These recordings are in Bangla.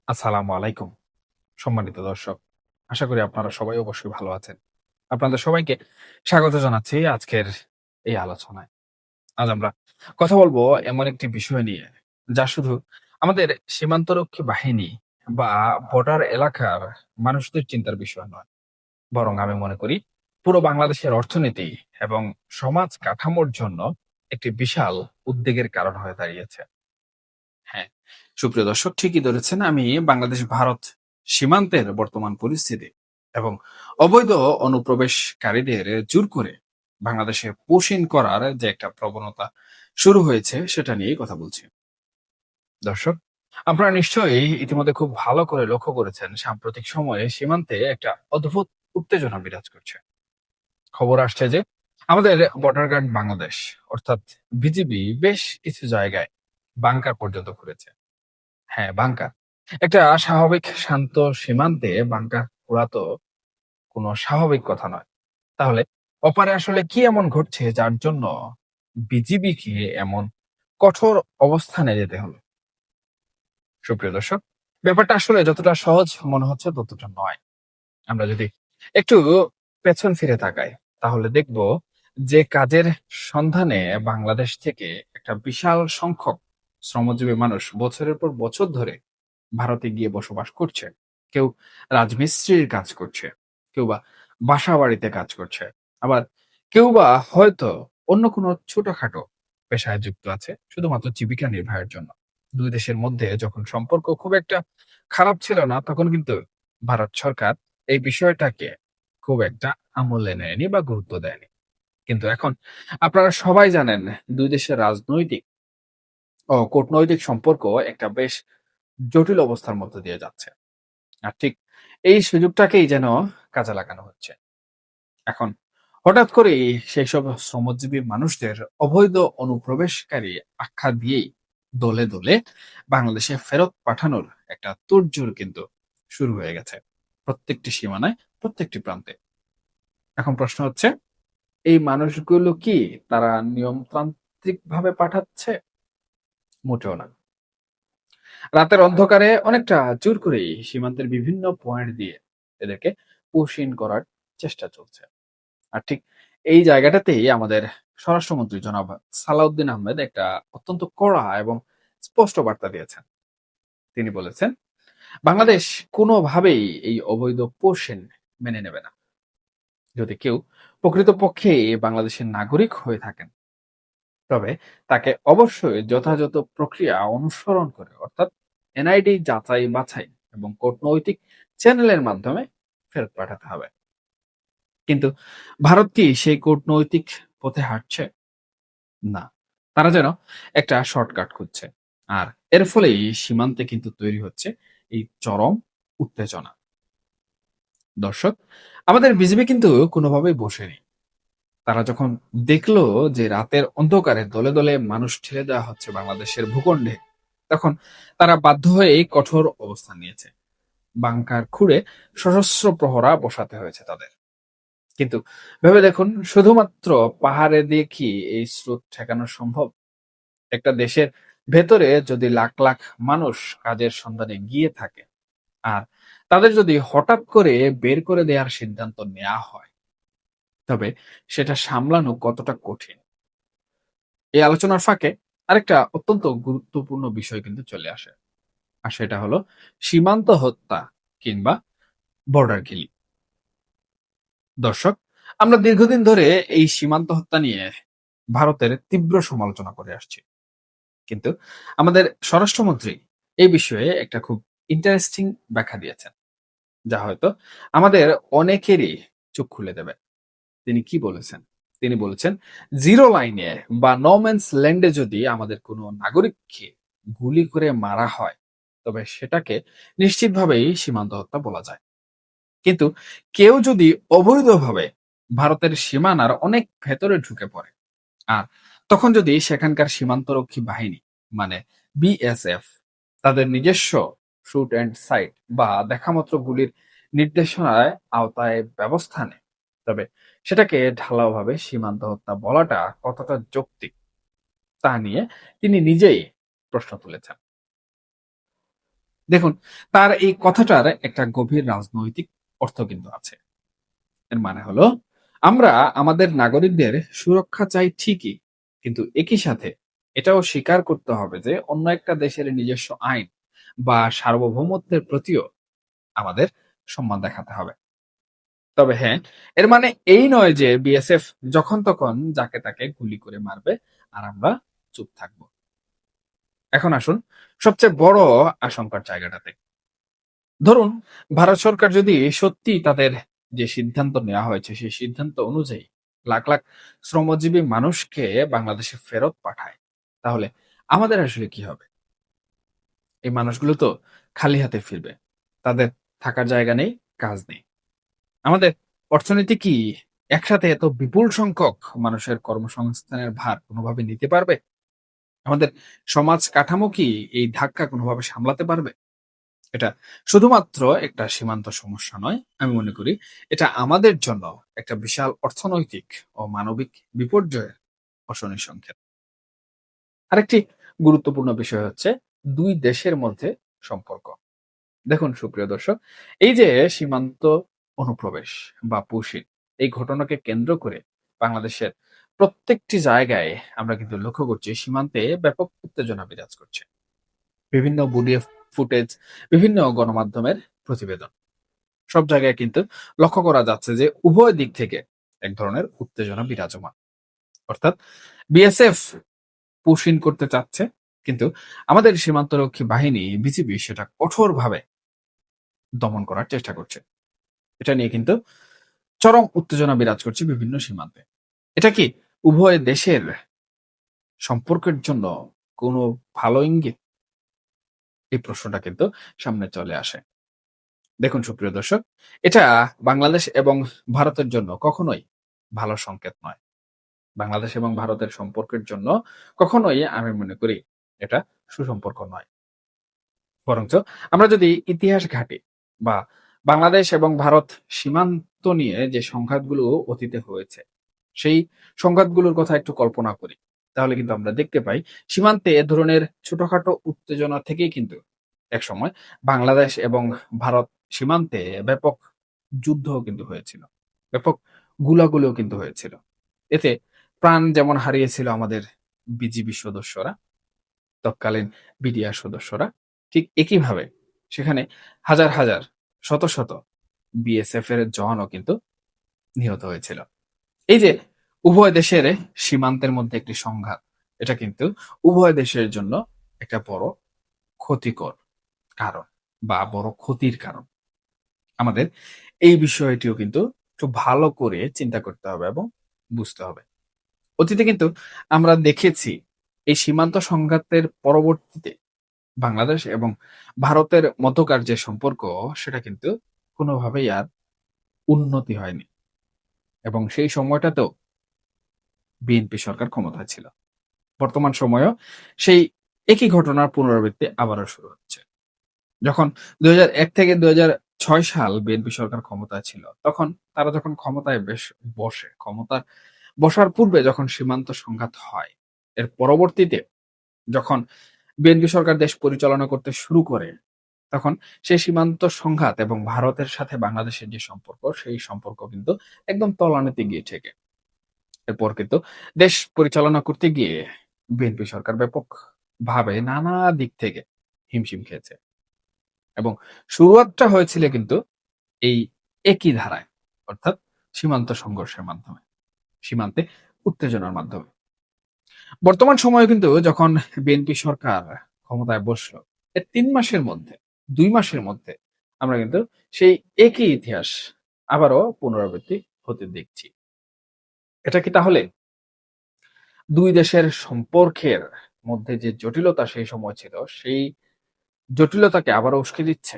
আসসালামু আলাইকুম। সম্মানিত দর্শক। আশা করি আপনারা সবাই অবশ্যই ভালো আছেন। আপনাদের সবাইকে স্বাগত জানাচ্ছি আজকের এই আলোচনায়। আজ আমরা কথা বলবো এমন একটি বিষয় নিয়ে, যা শুধু আমাদের সীমান্তরক্ষী বাহিনী বা বর্ডার এলাকার মানুষদের চিন্তার বিষয় নয়। বরং আমি মনে করি পুরো বাংলাদেশের অর্থনীতি এবং সমাজ কাঠামোর জন্য একটি বিশাল উদ্বেগের কারণ হয়ে দাঁড়িয়েছে। হ্যাঁ, সুপ্রিয় দর্শক ঠিকই ধরেছেন। আমি বাংলাদেশ-ভারত সীমান্তের বর্তমান পরিস্থিতি এবং অবৈধ অনুপ্রবেশকারীদের জোর করে বাংলাদেশে পুশ-ইন করার যে একটা প্রবণতা শুরু হয়েছে, সেটা নিয়েই কথা বলছি। দর্শক, আপনারা নিশ্চয়ই ইতিমধ্যে খুব ভালো করে লক্ষ্য করেছেন, সাম্প্রতিক সময়ে সীমান্তে একটা অদ্ভুত উত্তেজনা বিরাজ করছে। খবর আসছে যে আমাদের বর্ডার গার্ড বাংলাদেশ অর্থাৎ বিজিবি বেশ কিছু জায়গায় বাংকার পর্যন্ত খুঁড়েছে। হ্যাঁ, বাংকার। একটা স্বাভাবিক শান্ত সীমান্তে বাংকার খোঁড়া তো কোনো স্বাভাবিক কথা নয়। তাহলে অপারে আসলে কি এমন ঘটছে যার জন্য বিজিবিকে এমন কঠোর অবস্থানে যেতে হলো? সুপ্রিয় দর্শক, ব্যাপারটা আসলে যতটা সহজ মনে হচ্ছে ততটা নয়। আমরা যদি একটু পেছন ফিরে তাকাই, তাহলে দেখব যে কাজের সন্ধানে বাংলাদেশ থেকে একটা বিশাল সংখ্যক শ্রমজীবী মানুষ বছরের পর বছর ধরে ভারতে গিয়ে বসবাস করছে। কেউ রাজমিস্ত্রির কাজ করছে, কেউ বা বাসাবাড়িতে কাজ করছে। আবার কেউ বা হয়তো অন্য কোনো ছোটখাটো পেশায় যুক্ত আছে শুধুমাত্র জীবিকা নির্বাহের জন্য। ২ দেশের মধ্যে যখন সম্পর্ক খুব একটা খারাপ ছিল না, তখন কিন্তু ভারত সরকার এই বিষয়টাকে খুব একটা আমলে নেয়নি বা গুরুত্ব দেয়নি। কিন্তু এখন আপনারা সবাই জানেন ২ দেশের রাজনৈতিক ও কূটনৈতিক সম্পর্ক একটা বেশ জটিল অবস্থার মধ্য দিয়ে যাচ্ছে। আর ঠিক এই সুযোগটাকেই যেন কাজে লাগানো হচ্ছে। এখন হঠাৎ করেই সেইসব শ্রমজীবী মানুষদের অবৈধ অনুপ্রবেশকারী আখ্যা দিয়েই দলে দলে বাংলাদেশে ফেরত পাঠানোর একটা তোড়জোড় কিন্তু শুরু হয়ে গেছে প্রত্যেকটি সীমানায়, প্রত্যেকটি প্রান্তে। এখন প্রশ্ন হচ্ছে, এই মানুষগুলো কি তারা নিয়মতান্ত্রিক ভাবে পাঠাচ্ছে? মোটেও না। রাতের অন্ধকারে অনেকটা জোর করেই সীমান্তের বিভিন্ন পয়েন্ট দিয়ে এদেরকে পুশ ইন করার চেষ্টা চলছে। আর ঠিক এই জায়গাটাতেই আমাদের স্বরাষ্ট্রমন্ত্রী জনাব সালাউদ্দিন আহমেদ একটা অত্যন্ত কড়া এবং স্পষ্ট বার্তা দিয়েছেন। তিনি বলেছেন, বাংলাদেশ কোনোভাবেই এই অবৈধ পোষণ মেনে নেবে না। যদি কেউ প্রকৃতপক্ষে বাংলাদেশের নাগরিক হয়ে থাকেন, তবে তাকে অবশ্যই যথাযথ প্রক্রিয়া অনুসরণ করে অর্থাৎ এনআইডি যাচাই বাছাই এবং কূটনৈতিক চ্যানেলের মাধ্যমে ফেরত পাঠাতে হবে। কিন্তু ভারত কি সেই কূটনৈতিক পথে হাঁটছে? না। তারা যেন একটা শর্টকাট খুঁজছে। আর এর ফলেই সীমান্তে কিন্তু তৈরি হচ্ছে এই চরম উত্তেজনা। দর্শক, আমাদের বিজিবি কিন্তু কোনোভাবেই বসেনি। তারা যখন দেখলো যে রাতের অন্ধকারে দলে দলে মানুষ ঠেলে দেওয়া হচ্ছে বাংলাদেশের ভূখণ্ডে, তখন তারা বাধ্য হয়ে এই কঠোর অবস্থান নিয়েছে। বাংকার খুঁড়ে সশস্ত্র প্রহরা বসাতে হয়েছে তাদের। কিন্তু ভেবে দেখুন, শুধুমাত্র পাহাড়ে দিয়ে কি এই স্রোত ঠেকানো সম্ভব? একটা দেশের ভেতরে যদি লাখ লাখ মানুষ কাজের সন্ধানে গিয়ে থাকে, আর তাদের যদি হঠাৎ করে বের করে দেওয়ার সিদ্ধান্ত নেওয়া হয়, তবে সেটা সামলানো কতটা কঠিন। এই আলোচনার ফাঁকে আরেকটা অত্যন্ত গুরুত্বপূর্ণ বিষয় কিন্তু চলে আসে। আর সেটা হলো সীমান্ত হত্যা কিংবা বর্ডার কিলিং। দর্শক, আমরা দীর্ঘদিন ধরে এই সীমান্ত হত্যা নিয়ে ভারতের তীব্র সমালোচনা করে আসছি। কিন্তু আমাদের স্বরাষ্ট্রমন্ত্রী এই বিষয়ে একটা খুব ইন্টারেস্টিং ব্যাখ্যা দিয়েছেন, যা হয়তো আমাদের অনেকেরই চোখ খুলে দেবে। তিনি কি বলেছেন? তিনি বলেছেন, জিরো লাইনে বা নো ম্যানস ল্যান্ডে যদি আমাদের কোনো নাগরিককে গুলি করে মারা হয়, তবে সেটাকে নিশ্চিতভাবেই সীমান্ত হত্যা বলা যায়। কিন্তু কেউ যদি অবৈধভাবে ভারতের সীমানার অনেক ভেতরে ঢুকে পড়ে, আর তখন যদি সেখানকার সীমান্তরক্ষী বাহিনী মানে বিএসএফ তাদের নিজস্ব শুট অ্যান্ড সাইট বা দেখামাত্র গুলির নির্দেশনায় আওতায় ব্যবস্থা নেয়, তবে সেটাকে ঢালাওভাবে সীমান্ত হত্যা বলাটা কতটা যৌক্তিক তা নিয়ে তিনি নিজেই প্রশ্ন তুলেছেন। দেখুন, তার এই কথাটার একটা গভীর রাজনৈতিক অর্থ কিন্তু আছে। এর মানে হলো, আমরা আমাদের নাগরিকদের সুরক্ষা চাই ঠিকই, কিন্তু একই সাথে এটাও স্বীকার করতে হবে যে অন্য একটা দেশের নিজস্ব আইন বা সার্বভৌমত্বের প্রতিও আমাদের সম্মান দেখাতে হবে। তবে হ্যাঁ, এর মানে এই নয় যে বিএসএফ যখন তখন যাকে তাকে গুলি করে মারবে আর আমরা চুপ থাকবো। এখন আসুন সবচেয়ে বড় আশঙ্কার জায়গাটাতে। ধরুন, ভারত সরকার যদি সত্যি তাদের যে সিদ্ধান্ত নেওয়া হয়েছে সেই সিদ্ধান্ত অনুযায়ী লাখ লাখ শ্রমজীবী মানুষকে বাংলাদেশে ফেরত পাঠায়, তাহলে আমাদের আসলে কি হবে? এই মানুষগুলো তো খালি হাতে ফিরবে। তাদের থাকার জায়গা নেই, কাজ নেই। আমাদের অর্থনীতি কি একসাথে এত বিপুল সংখ্যক মানুষের কর্মসংস্থানের ভার কোনোভাবে নিতে পারবে? আমাদের সমাজ কাঠামো কি এই ধাক্কা কোনোভাবে সামলাতে পারবে? এটা শুধুমাত্র একটা সীমান্ত সমস্যা নয়। আমি মনে করি এটা আমাদের জন্য একটা বিশাল অর্থনৈতিক ও মানবিক বিপর্যয়ের অশনি সংকেত। আরেকটি গুরুত্বপূর্ণ বিষয় হচ্ছে ২ দেশের মধ্যে সম্পর্ক। দেখুন সুপ্রিয় দর্শক, এই যে সীমান্ত অনুপ্রবেশ বা পুশিং, এই ঘটনাকে কেন্দ্র করে বাংলাদেশের প্রত্যেকটি জায়গায় আমরা কিন্তু লক্ষ্য করছি সীমান্তে ব্যাপক উত্তেজনা বিরাজ করছে। বিভিন্ন ভিডিও ফুটেজ, বিভিন্ন গণমাধ্যমের প্রতিবেদন, সব জায়গায় কিন্তু লক্ষ্য করা যাচ্ছে যে উভয় দিক থেকে এক ধরনের উত্তেজনা বিরাজমান। অর্থাৎ বিএসএফ পুশ ইন করতে চাচ্ছে, কিন্তু আমাদের সীমান্তরক্ষী বাহিনী বিজিবি সেটা কঠোরভাবে দমন করার চেষ্টা করছে। এটা নিয়ে কিন্তু চরম উত্তেজনা বিরাজ করছে বিভিন্ন সীমান্তে। এটা কি উভয় দেশের সম্পর্কের জন্য কোনো ভালো ইঙ্গিত? এই প্রশ্নটা কিন্তু সামনে চলে আসে। দেখুন সুপ্রিয় দর্শক, এটা বাংলাদেশ এবং ভারতের জন্য কখনোই ভালো সংকেত নয়। বাংলাদেশ এবং ভারতের সম্পর্কের জন্য কখনোই আমি মনে করি এটা সুসম্পর্ক নয়। বরঞ্চ আমরা যদি ইতিহাস ঘাঁটি বা বাংলাদেশ এবং ভারত সীমান্ত নিয়ে যে সংঘাতগুলো অতীতে হয়েছে, সেই সংঘাতগুলোর কথা একটু কল্পনা করি, তাহলে কিন্তু আমরা দেখতে পাই সীমান্তে এ ধরনের ছোটখাটো উত্তেজনা থেকেই কিন্তু একসময় বাংলাদেশ এবং ভারত সীমান্তে ব্যাপক যুদ্ধও কিন্তু হয়েছিল। ব্যাপক গুলাগুলিও কিন্তু হয়েছিল। এতে প্রাণ যেমন হারিয়েছিল আমাদের বিজিবি সদস্যরা, তৎকালীন বিডিআর সদস্যরা, ঠিক একইভাবে সেখানে হাজার হাজার, শত শত বিএসএফ এর জওয়ানও কিন্তু নিহত হয়েছিল। এই যে উভয় দেশের সীমান্তের মধ্যে একটি সংঘাত, এটা কিন্তু উভয় দেশের জন্য একটা বড় ক্ষতিকর কারণ বা বড় ক্ষতির কারণ। আমাদের এই বিষয়টিও কিন্তু একটু ভালো করে চিন্তা করতে হবে এবং বুঝতে হবে। অতীতে কিন্তু আমরা দেখেছি এই সীমান্ত সংঘাতের পরবর্তীতে বাংলাদেশ এবং ভারতের মধ্যকার যে সম্পর্ক, সেটা কিন্তু কোনোভাবেই আর উন্নতি হয়নি, এবং সেই সময়টাতেও বিএনপি সরকার ক্ষমতায় ছিল। বর্তমান সময়েও সেই একই ঘটনার পুনরাবৃত্তি আবারও শুরু হচ্ছে। যখন ২০০১ থেকে ২০০৬ সাল বিএনপি সরকার ক্ষমতায় ছিল, তখন তারা যখন ক্ষমতায় বসে, ক্ষমতার বসার পূর্বে যখন সীমান্ত সংঘাত হয়, এর পরবর্তীতে যখন বিএনপি সরকার দেশ পরিচালনা করতে শুরু করে, তখন সেই সীমান্ত সংঘাত এবং ভারতের সাথে বাংলাদেশের যে সম্পর্ক, সেই সম্পর্ক কিন্তু একদম তলানিতে গিয়ে ঠেকে। এরপর কিন্তু দেশ পরিচালনা করতে গিয়ে বিএনপি সরকার ব্যাপকভাবে নানা দিক থেকে হিমশিম খেয়েছে, এবং শুরুয়াতটা হয়েছিল কিন্তু এই একই ধারায়, অর্থাৎ সীমান্ত সংঘর্ষের মাধ্যমে, সীমান্তে উত্তেজনার মাধ্যমে। বর্তমান সময়ে কিন্তু যখন বিএনপি সরকার ক্ষমতায় বসলো, এর ৩ মাসের মধ্যে, ২ মাসের মধ্যে আমরা কিন্তু সেই একই ইতিহাস আবারও পুনরাবৃত্তি হতে দেখছি। এটা কি তাহলে ২ দেশের সম্পর্কের মধ্যে যে জটিলতা সেই সময় ছিল, সেই জটিলতাকে আবারও উস্কে দিচ্ছে?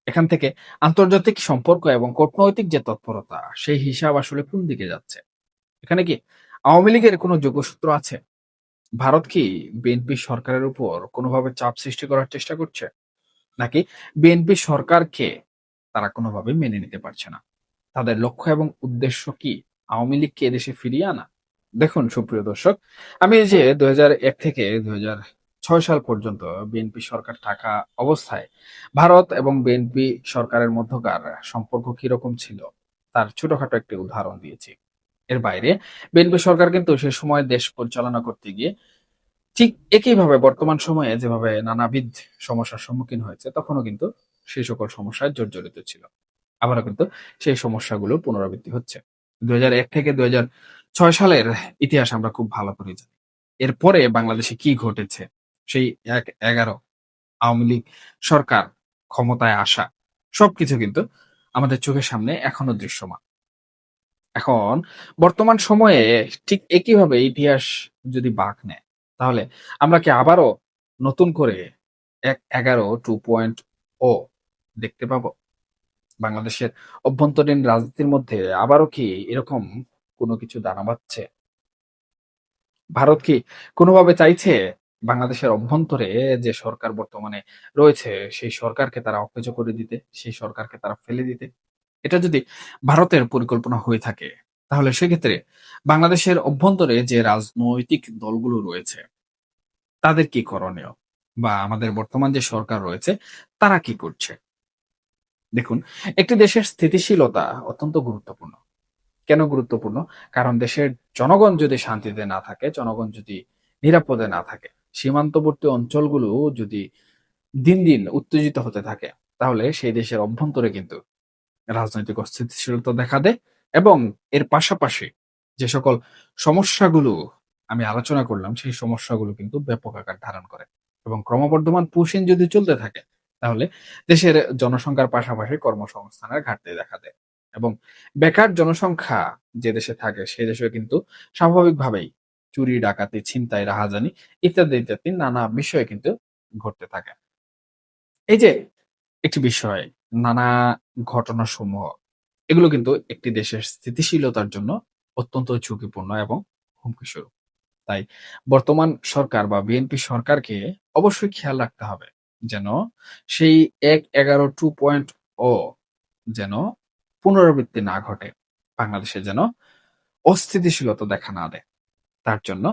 এখান থেকে আন্তর্জাতিক সম্পর্ক এবং কূটনৈতিক যে তৎপরতা, সেই হিসাব আসলে কোন দিকে যাচ্ছে? এখানে কি আওয়ামী লীগের কোনো যোগসূত্র আছে? ভারত কি বিএনপি সরকারের উপর কোনোভাবে চাপ সৃষ্টি করার চেষ্টা করছে? নাকি বিএনপি সরকারকে তারা কোনোভাবেই মেনে নিতে পারছে না? তাদের লক্ষ্য এবং উদ্দেশ্য কি আওয়ামী লীগকে এদেশে ফিরিয়ে আনা? দেখুন সুপ্রিয় দর্শক, আমি এই যে ২০০১ থেকে সাল পর্যন্ত বিএনপি সরকার থাকা অবস্থায় ভারত এবং বিএনপি সরকারের মধ্যকার সম্পর্ক কিরকম ছিল তার ছোটখাটো একটি উদাহরণ দিয়েছি। এর বাইরে বিএনপি সরকার কিন্তু সে সময় দেশ পরিচালনা করতে গিয়ে ঠিক একইভাবে বর্তমান সময়ে যেভাবে নানাবিধ সমস্যার সম্মুখীন হয়েছে তখনও কিন্তু সেই সকল সমস্যায় জর্জরিত ছিল। আবারও কিন্তু সেই সমস্যাগুলো পুনরাবৃত্তি হচ্ছে। ২০০১ থেকে ২০০৬ সালের ইতিহাস আমরা খুব ভালো করে জানি। এরপরে বাংলাদেশে কি ঘটেছে? সেই ১-১১ আওয়ামী লীগ সরকার ক্ষমতায় আসা সবকিছু কিন্তু আমাদের চোখের সামনে এখনো দৃশ্যমান। এখন বর্তমান সময়ে ঠিক একইভাবে ইতিহাস যদি বাঁক নেয়, তাহলে আমরা কি আবারও নতুন করে ১-১১ 2.0 দেখতে পাবো? বাংলাদেশের অভ্যন্তরীণ রাজনীতির মধ্যে আবারও কি এরকম কোনো কিছু দানা বাঁধছে? ভারত কি কোনোভাবে চাইছে বাংলাদেশের অভ্যন্তরে যে সরকার বর্তমানে রয়েছে, সেই সরকারকে তারা অকেজো করে দিতে, সেই সরকারকে তারা ফেলে দিতে? এটা যদি ভারতের পরিকল্পনা হয়ে থাকে, তাহলে সেক্ষেত্রে বাংলাদেশের অভ্যন্তরে যে রাজনৈতিক দলগুলো রয়েছে, তাদের কি করণীয়? বা আমাদের বর্তমান যে সরকার রয়েছে, তারা কি করছে? দেখুন, একটি দেশের স্থিতিশীলতা অত্যন্ত গুরুত্বপূর্ণ। কেন গুরুত্বপূর্ণ? কারণ দেশের জনগণ যদি শান্তিতে না থাকে, জনগণ যদি নিরাপদে না থাকে, সীমান্তবর্তী অঞ্চলগুলো যদি দিন, দিন উত্তেজিত হতে থাকে, তাহলে সেই দেশের অভ্যন্তরে কিন্তু রাজনৈতিক অস্থিতিশীলতা দেখা দেয় এবং এর পাশাপাশি যে সকল সমস্যাগুলো আমি আলোচনা করলাম, সেই সমস্যাগুলো কিন্তু ব্যাপক আকার ধারণ করে এবং ক্রমবর্ধমান পুশিন যদি চলতে থাকে, তাহলে দেশের জনসংখ্যার পাশাপাশি কর্মসংস্থানের ঘাটতি দেখা দেয় এবং বেকার জনসংখ্যা যে দেশে থাকে, সে দেশেও কিন্তু স্বাভাবিকভাবেই চুরি, ডাকাতি, ছিনতাই, রাহাজানি ইত্যাদি, ইত্যাদি নানা বিষয় কিন্তু ঘটতে থাকে। এই যে একটি বিষয়, নানা ঘটনাসমূহ এগুলো কিন্তু একটি দেশের স্থিতিশীলতার জন্য অত্যন্ত ঝুঁকিপূর্ণ এবং হুমকিস্বরূপ। তাই বর্তমান সরকার বা বিএনপি সরকারকে অবশ্যই খেয়াল রাখতে হবে যেন সেই ১-১১ 2.0 যেন পুনরাবৃত্তি না ঘটে। বাংলাদেশে যেন অস্থিতিশীলতা দেখা না দেয়। তার জন্য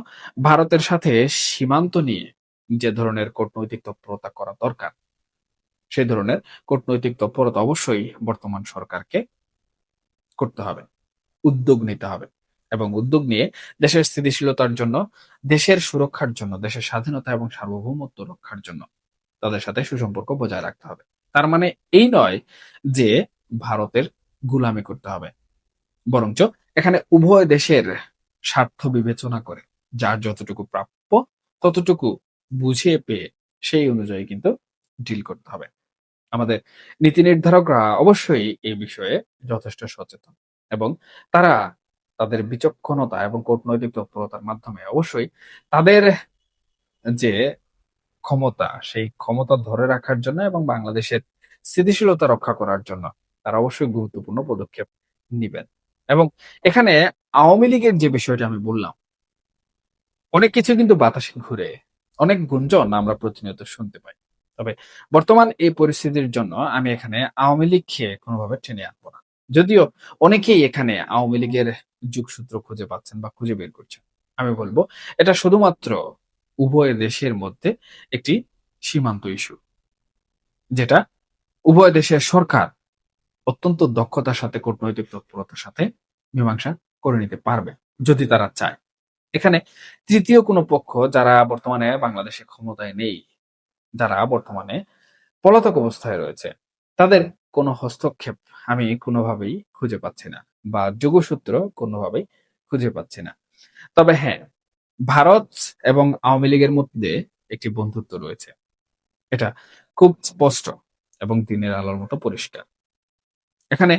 ভারতের সাথে সীমান্ত নিয়ে যে ধরনের কূটনৈতিক তৎপরতা করা দরকার, সে ধরনের কূটনৈতিক তৎপরতা অবশ্যই বর্তমান সরকারকে করতে হবে। উদ্যোগ নিতে হবে এবং উদ্যোগ নিয়ে দেশের স্থিতিশীলতার জন্য, দেশের সুরক্ষার জন্য, দেশের স্বাধীনতা এবং সার্বভৌমত্ব রক্ষার জন্য তাদের সাথে সুসম্পর্ক বজায় রাখতে হবে। তার মানে এই নয় যে ভারতের গোলামি করতে হবে। বরঞ্চ এখানে উভয় দেশের স্বার্থ বিবেচনা করে যার যতটুকু প্রাপ্য ততটুকু বুঝিয়ে পেয়ে সেই অনুযায়ী কিন্তু ডিল করতে হবে। আমাদের নীতি নির্ধারকরা অবশ্যই এই বিষয়ে যথেষ্ট সচেতন এবং তারা তাদের বিচক্ষণতা এবং কূটনৈতিক তৎপরতার মাধ্যমে অবশ্যই তাদের যে ক্ষমতা, সেই ক্ষমতা ধরে রাখার জন্য এবং বাংলাদেশের স্থিতিশীলতা রক্ষা করার জন্য তারা অবশ্যই গুরুত্বপূর্ণ পদক্ষেপ নিবেন। এবং এখানে আওয়ামী লীগের যে বিষয়টা আমি বললাম, অনেক কিছু কিন্তু বাতাসে ঘুরে। অনেক গুঞ্জন আমরা প্রতিনিয়ত শুনতে পাই। তবে বর্তমান এই পরিস্থিতির জন্য আমি এখানে আওয়ামী লীগকে কোনোভাবে টেনে আনবো না। যদিও অনেকেই এখানে আওয়ামী লীগের যোগসূত্র খুঁজে পাচ্ছেন বা খুঁজে বের করছেন। আমি বলব এটা শুধুমাত্র উভয় দেশের মধ্যে একটি সীমান্ত ইস্যু। যেটা উভয় দেশের সরকার অত্যন্ত দক্ষতার সাথে কূটনৈতিক তৎপরতার সাথে মীমাংসা করে নিতে পারবে, যদি তারা চায়। এখানে তৃতীয় কোনো পক্ষ যারা বর্তমানে বাংলাদেশে ক্ষমতায় নেই, যারা বর্তমানে পলাতক অবস্থায় রয়েছে, তাদের কোনো হস্তক্ষেপ আমি কোনোভাবেই খুঁজে পাচ্ছি না বা যোগসূত্র কোনোভাবেই খুঁজে পাচ্ছি না। তবে হ্যাঁ, ভারত এবং আওয়ামী লীগের মধ্যে একটি বন্ধুত্ব রয়েছে। এটা খুব স্পষ্ট এবং দিনের আলোর মতো পরিষ্কার। এখানে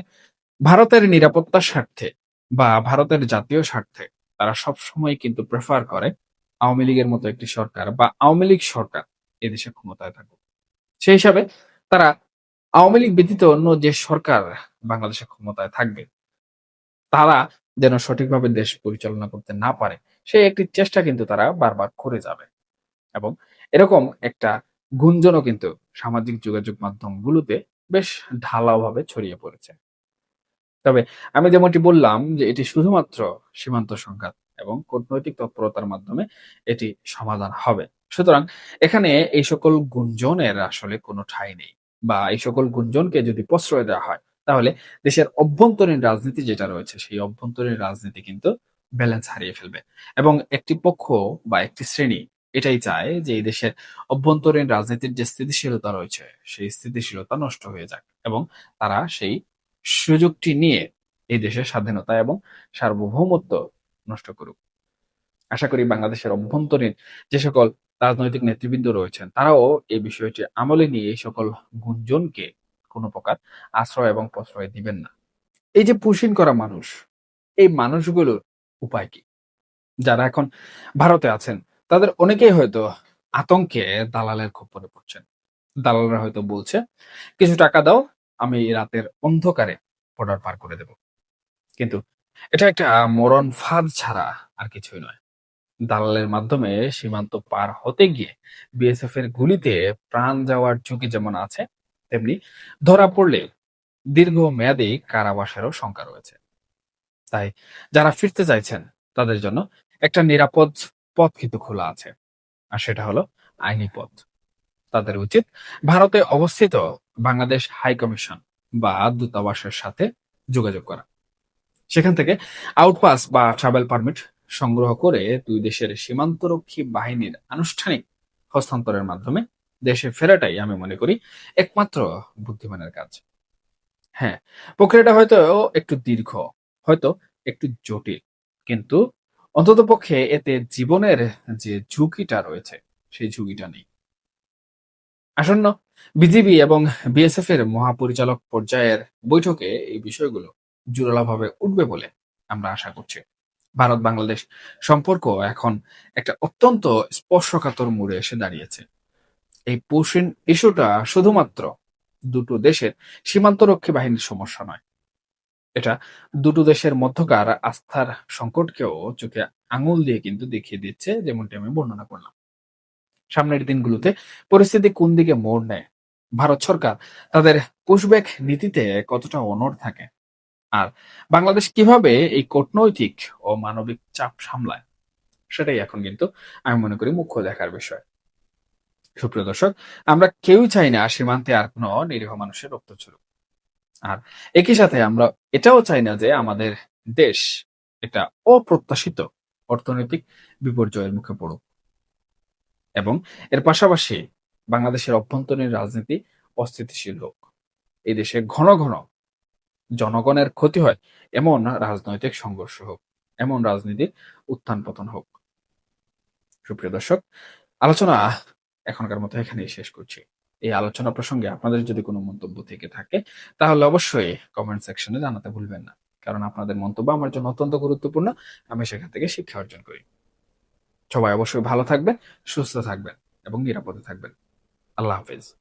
ভারতের নিরাপত্তার স্বার্থে বা ভারতের জাতীয় স্বার্থে তারা সবসময় কিন্তু প্রেফার করে আওয়ামী লীগের মতো একটি সরকার বা আওয়ামী লীগ সরকার এদেশে ক্ষমতায় থাকুক। সেই হিসাবে তারা আওয়ামী লীগ ব্যতীত অন্য যে সরকার বাংলাদেশে ক্ষমতায় থাকবে, তারা যেন সঠিকভাবে দেশ পরিচালনা করতে না পারে, সেই একটি চেষ্টা কিন্তু তারা বারবার করে যাবে। এবং এরকম একটা গুঞ্জনও কিন্তু সামাজিক যোগাযোগ মাধ্যমগুলোতে বেশ ঢালাওভাবে ছড়িয়ে পড়েছে। তবে আমি যেমনটি বললাম যে এটি শুধুমাত্র সীমান্ত সংঘাত এবং কূটনৈতিক তৎপরতার মাধ্যমে এটি সমাধান হবে। সুতরাং এখানে এই সকল গুঞ্জনের আসলে কোনো ঠাঁই নেই। বা এই সকল গুঞ্জনকে যদি প্রশ্রয় দেওয়া হয়, তাহলে দেশের অভ্যন্তরীণ রাজনীতি যেটা রয়েছে, সেই অভ্যন্তরীণ রাজনীতি কিন্তু ব্যালেন্স হারিয়ে ফেলবে। এবং একটি পক্ষ বা একটি শ্রেণী এটাই চায় যে এই দেশের অভ্যন্তরীণ রাজনীতির যে স্থিতিশীলতা রয়েছে, সেই স্থিতিশীলতা নষ্ট হয়ে যাক এবং তারা সেই সুযোগটি নিয়ে এই দেশের স্বাধীনতা এবং সার্বভৌমত্ব নষ্ট করুক। আশা করি বাংলাদেশের অভ্যন্তরীণ যে সকল রাজনৈতিক নেতৃবৃন্দ রয়েছেন, তারাও এই বিষয়টি আমলে নিয়ে এই সকল গুঞ্জনকে কোনো প্রকার আশ্রয় এবং প্রশ্রয় দিবেন না। এই যে পুশিন করা মানুষ, এই মানুষগুলোর উপায় কি? যারা এখন ভারতে আছেন, তাদের অনেকেই হয়তো আতঙ্কে দালালের খপ্পরে পড়ছেন। দালালরা হয়তো বলছে, "কিছু টাকা দাও, আমি রাতের অন্ধকারে বর্ডার পার করে দেব।" কিন্তু এটা একটা মরণ ফাঁদ ছাড়া আর কিছুই নয়। দালালের মাধ্যমে সীমান্ত পার হতে গিয়ে বিএসএফ এর গুলিতে প্রাণ যাওয়ার ঝুঁকি যেমন আছে, তেমনি ধরা পড়লে দীর্ঘমেয়াদী কারাবাসেরও শঙ্কা রয়েছে। তাই যারা ফিরতে চাইছেন, তাদের জন্য একটা নিরাপদ পথ কিন্তু খোলা আছে। আর সেটা হলো আইনি পথ। তাদের উচিত ভারতে অবস্থিত বাংলাদেশ হাই কমিশন বা দূতাবাসের সাথে যোগাযোগ করা। সেখান থেকে আউটপাস বা ট্রাভেল পারমিট সংগ্রহ করে দুই দেশের সীমান্তরক্ষী বাহিনীর আনুষ্ঠানিক হস্তান্তরের মাধ্যমে দেশে ফেরাটাই আমি মনে করি একমাত্র বুদ্ধিমানের কাজ। হ্যাঁ, প্রক্রিয়াটা হয়তো একটু দীর্ঘ, হয়তো একটু জটিল, কিন্তু অন্ততপক্ষে এতে জীবনের যে ঝুঁকিটা রয়েছে, সেই ঝুঁকিটা নেই। আসন্ন বিজিবি এবং বিএসএফ এর মহাপরিচালক পর্যায়ের বৈঠকে এই বিষয়গুলো জোরালোভাবে উঠবে বলে আমরা আশা করছি। ভারত বাংলাদেশ সম্পর্ক এখন একটা অত্যন্ত স্পর্শকাতর মোড়ে এসে দাঁড়িয়েছে। এই পশ্চিম ইস্যুটা শুধুমাত্র দুটো দেশের সীমান্তরক্ষী বাহিনীর সমস্যা নয়। এটা দুটো দেশের মধ্যকার আস্থার সংকটকেও চোখে আঙুল দিয়ে কিন্তু দেখিয়ে দিচ্ছে, যেমনটি আমি বর্ণনা করলাম। সামনের দিনগুলোতে পরিস্থিতি কোন দিকে মোড় নেয়, ভারত সরকার তাদের পুশব্যাক নীতিতে কতটা অনড় থাকে, আর বাংলাদেশ কিভাবে এই কূটনৈতিক ও মানবিক চাপ সামলায়, সেটাই এখন কিন্তু আমি মনে করি মুখ্য দেখার বিষয়। সুপ্রিয় দর্শক, আমরা কেউই চাই না সীমান্তে আর কোনো নিরীহ মানুষের রক্ত ঝরুক। আর একই সাথে আমরা এটাও চাই না যে আমাদের দেশ একটা অপ্রত্যাশিত অর্থনৈতিক বিপর্যয়ের মুখে পড়ুক। এবং এর পাশাপাশি বাংলাদেশের অভ্যন্তরীণ রাজনীতি অস্থিতিশীল হোক। এই দেশে ঘন ঘন জনগণের ক্ষতি হয় এমন রাজনৈতিক সংঘর্ষ হোক, এমন রাজনীতির উত্থান পতন হোক। সুপ্রিয় দর্শক, আলোচনা এখনকার মতো এখানেই শেষ করছি। এই আলোচনা প্রসঙ্গে আপনাদের যদি কোনো মন্তব্য থেকে থাকে, তাহলে অবশ্যই কমেন্ট সেকশনে জানাতে ভুলবেন না। কারণ আপনাদের মন্তব্য আমার জন্য অত্যন্ত গুরুত্বপূর্ণ। আমি সেখান থেকে শিক্ষা অর্জন করি। সবাই অবশ্যই ভালো থাকবেন, সুস্থ থাকবেন এবং নিরাপদে থাকবেন। আল্লাহ হাফেজ।